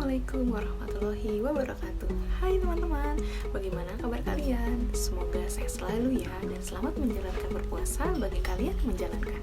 Assalamualaikum warahmatullahi wabarakatuh. Hai teman-teman, bagaimana kabar kalian? Semoga sehat selalu ya, dan selamat menjalankan berpuasa bagi kalian yang menjalankan.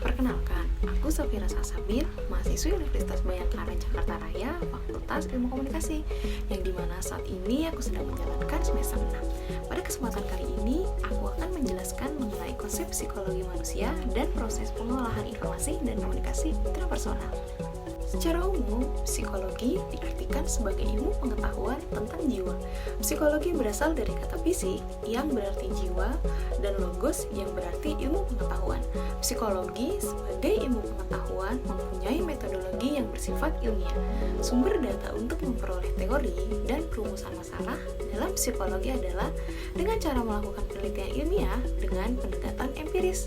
Perkenalkan, aku Safira Sasabil, mahasiswi Universitas Bayangkara Jakarta Raya, Fakultas Ilmu Komunikasi, yang dimana saat ini aku sedang menjalankan semester 6. Pada kesempatan kali ini, aku akan menjelaskan mengenai konsep psikologi manusia dan proses pengolahan informasi dan komunikasi intrapersonal. Secara umum, psikologi diartikan sebagai ilmu pengetahuan tentang jiwa. Psikologi berasal dari kata fisik yang berarti jiwa dan logos yang berarti ilmu pengetahuan. Psikologi sebagai ilmu pengetahuan mempunyai metodologi yang bersifat ilmiah. Sumber data untuk memperoleh teori dan perumusan masalah dalam psikologi adalah dengan cara melakukan penelitian ilmiah dengan pendekatan empiris.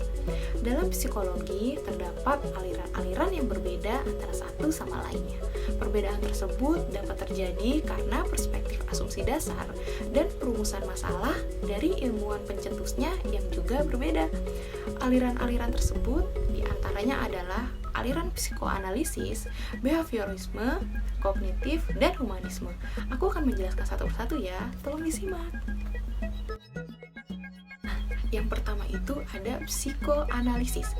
Dalam psikologi terdapat aliran-aliran yang berbeda antara satu sama lainnya. Perbedaan tersebut dapat terjadi karena perspektif asumsi dasar dan perumusan masalah dari ilmuwan pencetusnya yang juga berbeda. Aliran-aliran tersebut diantaranya adalah aliran psikoanalisis, behaviorisme, kognitif, dan humanisme. Aku akan menjelaskan satu persatu ya, tolong disimak. Yang pertama itu ada psikoanalisis.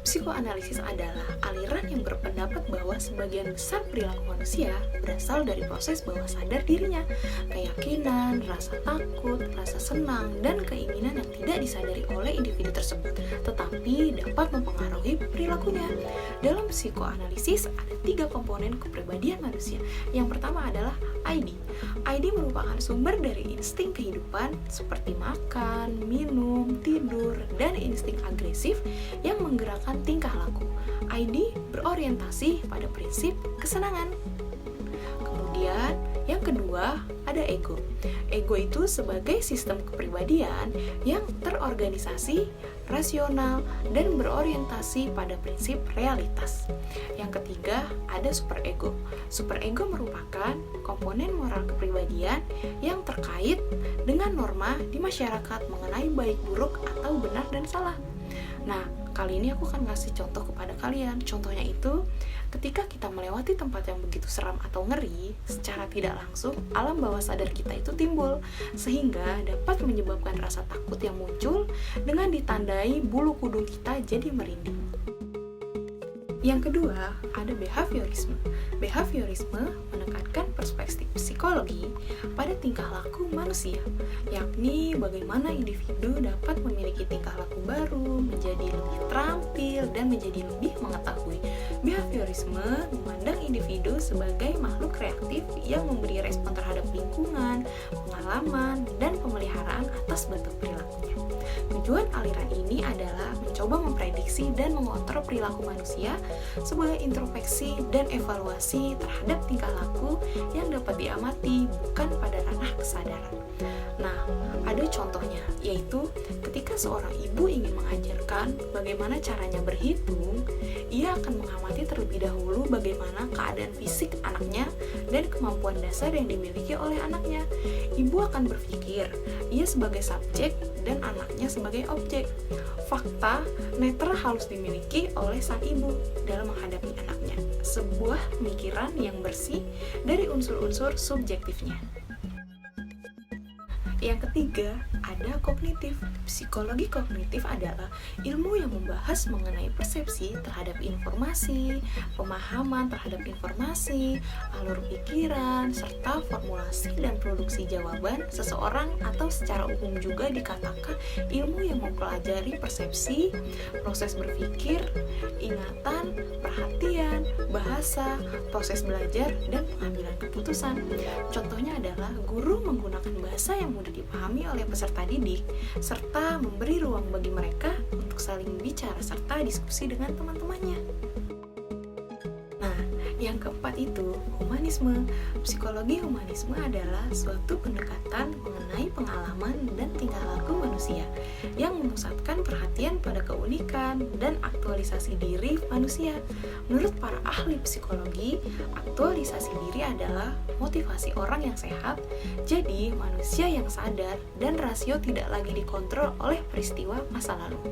Psikoanalisis adalah aliran yang berpendapat bahwa sebagian besar perilaku manusia berasal dari proses bawah sadar dirinya. Keyakinan, rasa takut, rasa senang, dan keinginan yang tidak disadari oleh individu tersebut, tetapi dapat mempengaruhi perilakunya. Dalam psikoanalisis ada 3 komponen kepribadian manusia. Yang pertama adalah ID. ID merupakan sumber dari insting kehidupan seperti makan, minum, tidur, dan insting agresif yang menggerakkan tingkah laku. ID berorientasi pada prinsip kesenangan. Kemudian, yang kedua ada ego. Ego itu sebagai sistem kepribadian yang terorganisasi, rasional, dan berorientasi pada prinsip realitas. Yang ketiga ada superego. Superego merupakan komponen moral kepribadian yang terkait dengan norma di masyarakat mengenai baik buruk atau benar dan salah. Nah, kali ini aku akan ngasih contoh kepada kalian. Contohnya itu, ketika kita melewati tempat yang begitu seram atau ngeri, secara tidak langsung, alam bawah sadar kita itu timbul, sehingga dapat menyebabkan rasa takut yang muncul dengan ditandai bulu kudung kita jadi merinding. Yang kedua, ada behaviorisme. Behaviorisme menekankan perspektif psikologi pada tingkah laku manusia, yakni bagaimana individu dapat memiliki tingkah laku baru, menjadi lebih terampil, dan menjadi lebih mengetahui. Behaviorisme memandang individu sebagai makhluk reaktif yang memberi respon terhadap lingkungan, pengalaman, dan pemeliharaan atas bentuk perilakunya. Tujuan aliran ini adalah mencoba memprediksi dan mengontrol perilaku manusia sebagai introspeksi dan evaluasi terhadap tingkah laku yang dapat diamati bukan pada ranah kesadaran. Nah, ada contohnya, yaitu ketika seorang ibu ingin mengajarkan bagaimana caranya berhitung, ia akan mengamati terlebih dahulu bagaimana keadaan fisik anaknya dan kemampuan dasar yang dimiliki oleh anaknya. Ibu akan berpikir, ia sebagai subjek dan anaknya sebagai objek. Fakta netral harus dimiliki oleh sang ibu dalam menghadapi anaknya. Sebuah pemikiran yang bersih dari unsur-unsur subjektifnya. Yang ketiga, ada kognitif. Psikologi kognitif adalah ilmu yang membahas mengenai persepsi terhadap informasi, pemahaman terhadap informasi, alur pikiran, serta formulasi dan produksi jawaban seseorang, atau secara umum juga dikatakan ilmu yang mempelajari persepsi, proses berpikir, ingatan, perhatian, bahasa, proses belajar, dan pengambilan keputusan. Contohnya adalah guru menggunakan bahasa yang mudah dipahami oleh peserta didik, serta memberi ruang bagi mereka untuk saling bicara serta diskusi dengan teman-temannya. Nah, yang keempat itu humanisme. Psikologi humanisme adalah suatu pendekatan mengenai mengenai pengalaman dan tingkah laku manusia yang memusatkan perhatian pada keunikan dan aktualisasi diri manusia. Menurut para ahli psikologi, aktualisasi diri adalah motivasi orang yang sehat, jadi manusia yang sadar dan rasio tidak lagi dikontrol oleh peristiwa masa lalu.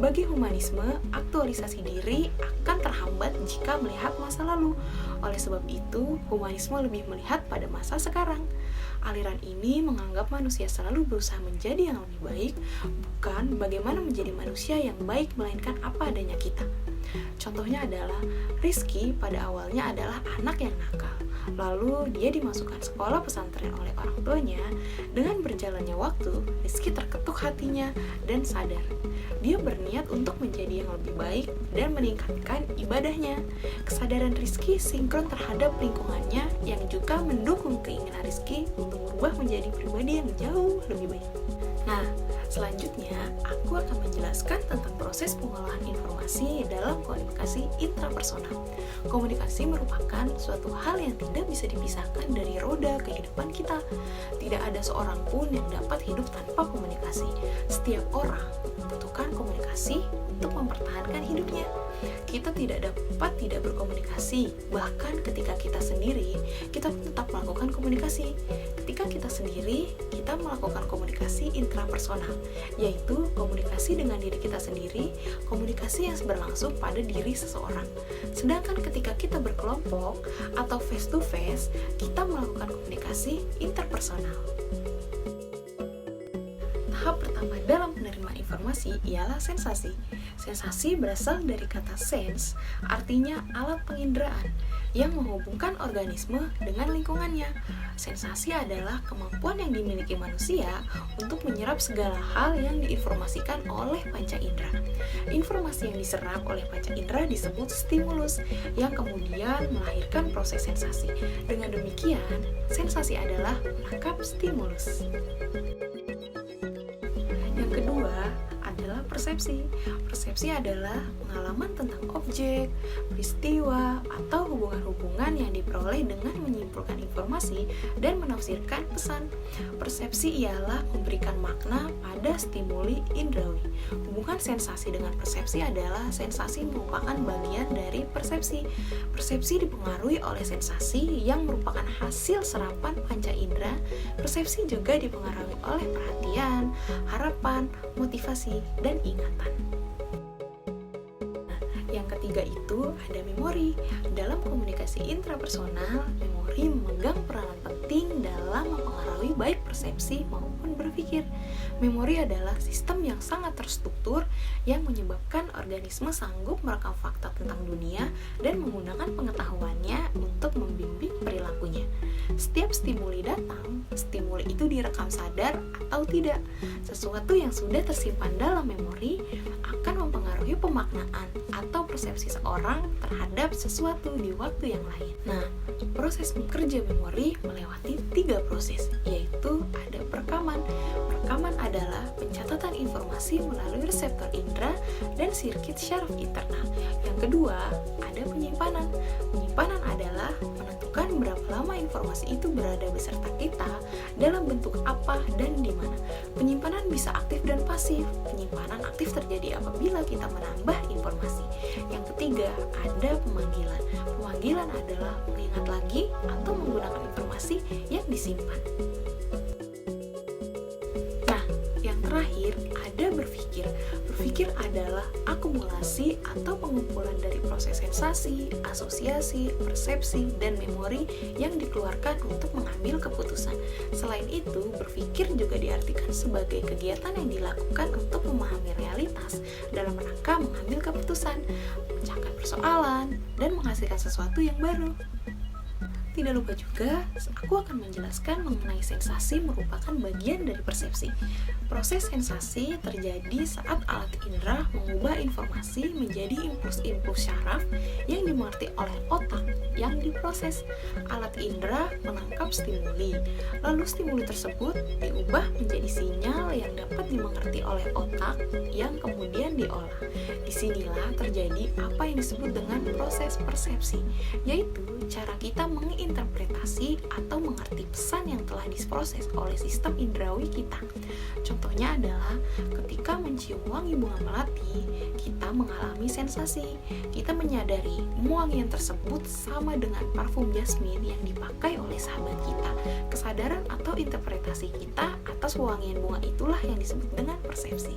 Bagi humanisme, aktualisasi diri akan terhambat jika melihat masa lalu. Oleh sebab itu, humanisme lebih melihat pada masa sekarang. Aliran ini menganggap manusia selalu berusaha menjadi yang lebih baik, bukan bagaimana menjadi manusia yang baik, melainkan apa adanya kita. Contohnya adalah Rizky pada awalnya adalah anak yang nakal. Lalu dia dimasukkan sekolah pesantren oleh orang tuanya. Dengan berjalannya waktu, Rizky terketuk hatinya dan sadar. Dia berniat untuk menjadi yang lebih baik dan meningkatkan ibadahnya. Kesadaran Rizky sinkron terhadap lingkungannya yang juga mendukung keinginan Rizky untuk berubah menjadi pribadi yang jauh lebih baik. Nah, selanjutnya aku akan menjelaskan tentang proses pengolahan informasi dalam komunikasi intrapersonal. Komunikasi merupakan suatu hal yang tidak bisa dipisahkan dari roda kehidupan kita. Tidak ada seorang pun yang dapat hidup tanpa komunikasi. Setiap orang membutuhkan komunikasi untuk mempertahankan hidupnya. Kita tidak dapat tidak berkomunikasi, bahkan ketika kita sendiri, kita tetap melakukan komunikasi. Ketika kita sendiri, kita melakukan komunikasi intrapersonal, yaitu komunikasi dengan diri kita sendiri, komunikasi yang berlangsung pada diri seseorang. Sedangkan ketika kita berkelompok atau face to face, kita melakukan komunikasi interpersonal. Tahap pertama dalam penerimaan informasi ialah sensasi. Sensasi berasal dari kata sense, artinya alat penginderaan, yang menghubungkan organisme dengan lingkungannya. Sensasi adalah kemampuan yang dimiliki manusia untuk menyerap segala hal yang diinformasikan oleh panca indera. Informasi yang diserap oleh panca indera disebut stimulus, yang kemudian melahirkan proses sensasi. Dengan demikian, sensasi adalah menangkap stimulus. Yang kedua adalah persepsi. Persepsi adalah pengalaman tentang objek, peristiwa, atau hubungan-hubungan yang diperoleh dengan menyimpulkan informasi dan menafsirkan pesan. Persepsi ialah memberikan makna pada stimuli indrawi. Hubungan sensasi dengan persepsi adalah sensasi merupakan bagian dari persepsi. Persepsi dipengaruhi oleh sensasi yang merupakan hasil serapan panca indera. Persepsi juga dipengaruhi oleh perhatian, harapan, motivasi, dan ingatan. Yang ketiga itu ada memori. Dalam komunikasi intrapersonal, memori memegang peranan penting dalam mempengaruhi baik persepsi maupun berpikir. Memori adalah sistem yang sangat terstruktur yang menyebabkan organisme sanggup merekam fakta tentang dunia dan menggunakan pengetahuannya untuk membimbing perilakunya. Setiap stimuli datang, stimuli itu direkam sadar atau tidak. Sesuatu yang sudah tersimpan dalam memori akan mempengaruhi pemaknaan atau persepsi seorang terhadap sesuatu di waktu yang lain. Nah, proses bekerja memori melewati 3 proses, yaitu ada perekaman. Perekaman adalah pencatatan informasi melalui reseptor indera dan sirkuit syaraf internal. Yang kedua, ada penyimpanan. Penyimpanan adalah menentukan berapa lama informasi itu berada beserta kita, dalam bentuk apa dan di mana. Penyimpanan bisa aktif dan pasif. Penyimpanan aktif terjadi apabila kita menambah informasi. Yang ketiga, ada pemanggilan. Pemanggilan adalah mengingat lagi atau menggunakan informasi yang disimpan. Nah, yang terakhir ada berpikir. Berpikir adalah akumulasi atau pengumpulan dari proses sensasi, asosiasi, persepsi, dan memori yang dikeluarkan untuk mengambil keputusan. Selain itu, berpikir juga diartikan sebagai kegiatan yang dilakukan untuk memahami realitas dalam rangka mengambil keputusan, memecahkan persoalan, dan menghasilkan sesuatu yang baru. Tidak lupa juga, aku akan menjelaskan mengenai sensasi merupakan bagian dari persepsi. Proses sensasi terjadi saat alat indera mengubah informasi menjadi impuls-impuls syaraf yang dimengerti oleh otak yang diproses. Alat indera menangkap stimuli, lalu stimuli tersebut diubah menjadi sinyal yang dapat dimengerti oleh otak yang kemudian diolah. Disinilah terjadi apa yang disebut dengan proses persepsi, yaitu cara kita menginterpretasi menginterpretasi atau mengerti pesan yang telah diproses oleh sistem indrawi kita. Contohnya adalah ketika mencium wangi bunga melati, kita mengalami sensasi. Kita menyadari wangian tersebut sama dengan parfum jasmin yang dipakai oleh sahabat kita. Kesadaran atau interpretasi kita atas wangian bunga itulah yang disebut dengan persepsi.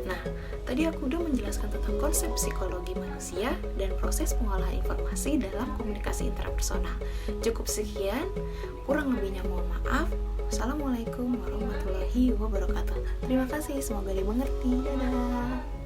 Nah, tadi aku udah menjelaskan tentang konsep psikologi manusia dan proses pengolahan informasi dalam komunikasi intrapersonal. Cukup sekian, kurang lebihnya mohon maaf. Assalamualaikum warahmatullahi wabarakatuh. Terima kasih, semoga dimengerti. Dadah.